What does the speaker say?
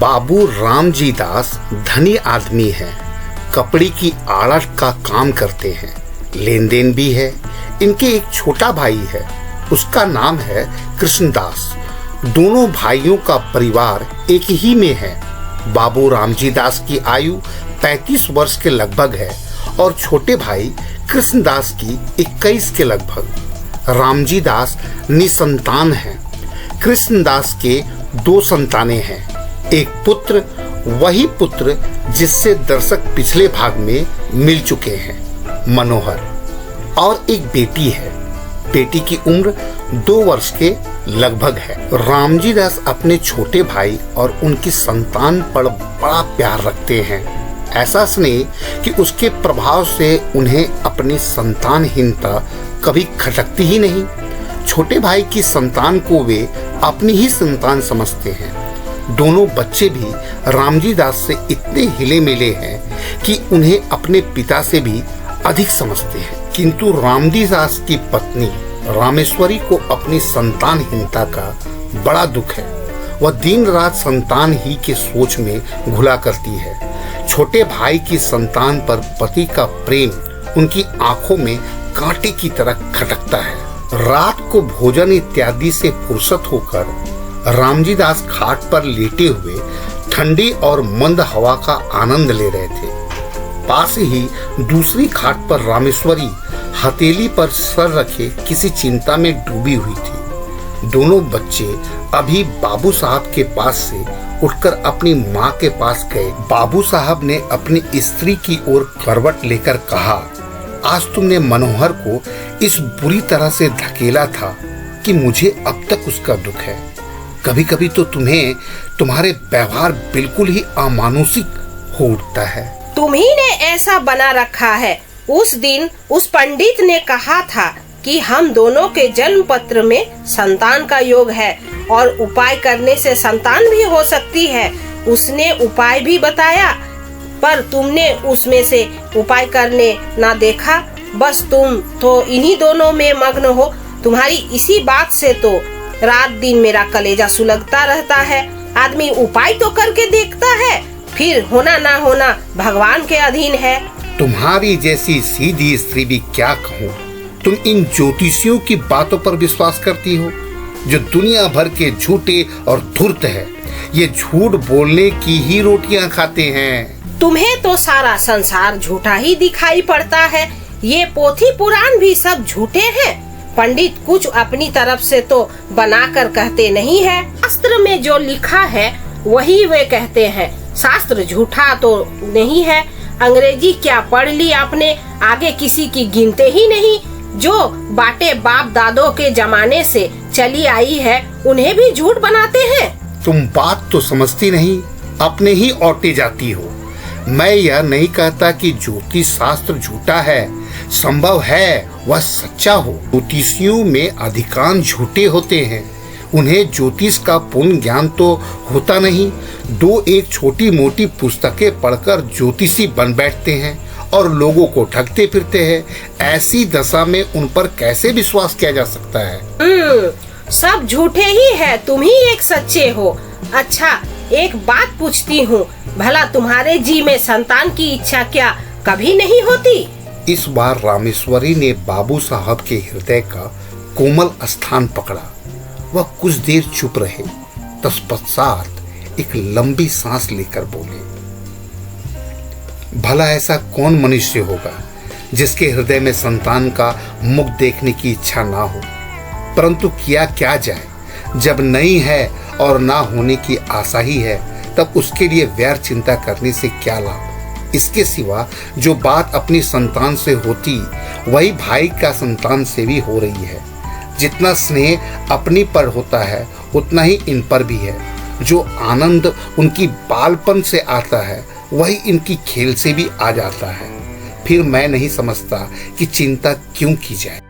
बाबू रामजी दास धनी आदमी है, कपड़े की आड़त का काम करते हैं, लेन देन भी है। इनके एक छोटा भाई है, उसका नाम है कृष्णदास। दोनों भाइयों का परिवार एक ही में है। बाबू रामजी दास की आयु 35 वर्ष के लगभग है और छोटे भाई कृष्णदास की 21 के लगभग। रामजी दास निसंतान हैं। कृष्णदास के 2 संतानें हैं, एक पुत्र, वही पुत्र जिससे दर्शक पिछले भाग में मिल चुके हैं, मनोहर, और एक बेटी है। बेटी की उम्र 2 वर्ष के लगभग है। रामजी दास अपने छोटे भाई और उनकी संतान पर बड़ा प्यार रखते हैं, ऐसा स्नेह कि उसके प्रभाव से उन्हें अपनी संतानहीनता कभी खटकती ही नहीं। छोटे भाई की संतान को वे अपनी ही संतान समझते हैं। दोनों बच्चे भी रामजी दास से इतने हिले मिले हैं कि उन्हें अपने पिता से भी अधिक समझते हैं। किंतु रामजी दास की पत्नी रामेश्वरी को अपनी संतानहीनता का बड़ा दुख है। वह दिन रात संतान ही के सोच में घुला करती है। छोटे भाई की संतान पर पति का प्रेम उनकी आंखों में कांटे की तरह खटकता है। रात को भोजन इत्यादि से फुर्सत होकर रामजी दास खाट पर लेटे हुए ठंडी और मंद हवा का आनंद ले रहे थे। पास ही दूसरी खाट पर रामेश्वरी हथेली पर सर रखे किसी चिंता में डूबी हुई थी। दोनों बच्चे अभी बाबू साहब के पास से उठकर अपनी माँ के पास गए। बाबू साहब ने अपनी स्त्री की ओर करवट लेकर कहा, आज तुमने मनोहर को इस बुरी तरह से धकेला था कि मुझे अब तक उसका दुख है। कभी कभी तो तुम्हें तुम्हारे व्यवहार बिल्कुल ही अमानुषिक हो उठता है। तुम्ही ने ऐसा बना रखा है। उस दिन उस पंडित ने कहा था कि हम दोनों के जन्म पत्र में संतान का योग है और उपाय करने से संतान भी हो सकती है। उसने उपाय भी बताया, पर तुमने उसमें से उपाय करने ना देखा। बस तुम तो इन्हीं दोनों में मग्न हो। तुम्हारी इसी बात से तो रात दिन मेरा कलेजा सुलगता रहता है। आदमी उपाय तो करके देखता है, फिर होना ना होना भगवान के अधीन है। तुम्हारी जैसी सीधी स्त्री भी क्या कहूँ। तुम इन ज्योतिषियों की बातों पर विश्वास करती हो जो दुनिया भर के झूठे और धूर्त है। ये झूठ बोलने की ही रोटियां खाते हैं। तुम्हें तो सारा संसार झूठा ही दिखाई पड़ता है। ये पोथी पुराण भी सब झूठे हैं। पंडित कुछ अपनी तरफ से तो बनाकर कहते नहीं है। शास्त्र में जो लिखा है वही वे कहते हैं। शास्त्र झूठा तो नहीं है। अंग्रेजी क्या पढ़ ली आपने, आगे किसी की गिनते ही नहीं। जो बातें बाप दादों के जमाने से चली आई है उन्हें भी झूठ बनाते हैं। तुम बात तो समझती नहीं, अपने ही औटे जाती हो। मैं यह नहीं कहता कि ज्योतिष शास्त्र झूठा है। संभव है वह सच्चा हो। ज्योतिषियों में अधिकांश झूठे होते हैं। उन्हें ज्योतिष का पूर्ण ज्ञान तो होता नहीं। 2-1 छोटी मोटी पुस्तकें पढ़कर ज्योतिषी बन बैठते हैं और लोगों को ठगते फिरते हैं। ऐसी दशा में उन पर कैसे विश्वास किया जा सकता है? सब झूठे ही है, तुम ही एक सच्चे हो। अच्छा, एक बात पूछती हूँ, भला तुम्हारे जी में संतान की इच्छा क्या कभी नहीं होती? इस बार रामेश्वरी ने बाबू साहब के हृदय का कोमल स्थान पकड़ा। वह कुछ देर चुप रहे, तत्पश्चात एक लंबी सांस लेकर बोले, भला ऐसा कौन मनुष्य होगा जिसके हृदय में संतान का मुख देखने की इच्छा ना हो। परंतु किया क्या जाए, जब नहीं है और ना होने की आशा ही है, तब उसके लिए व्यर्थ चिंता करने से क्या लाभ। इसके सिवा जो बात अपनी संतान से होती वही भाई का संतान से भी हो रही है। जितना स्नेह अपनी पर होता है उतना ही इन पर भी है। जो आनंद उनकी बालपन से आता है वही इनकी खेल से भी आ जाता है। फिर मैं नहीं समझता कि चिंता क्यों की जाए।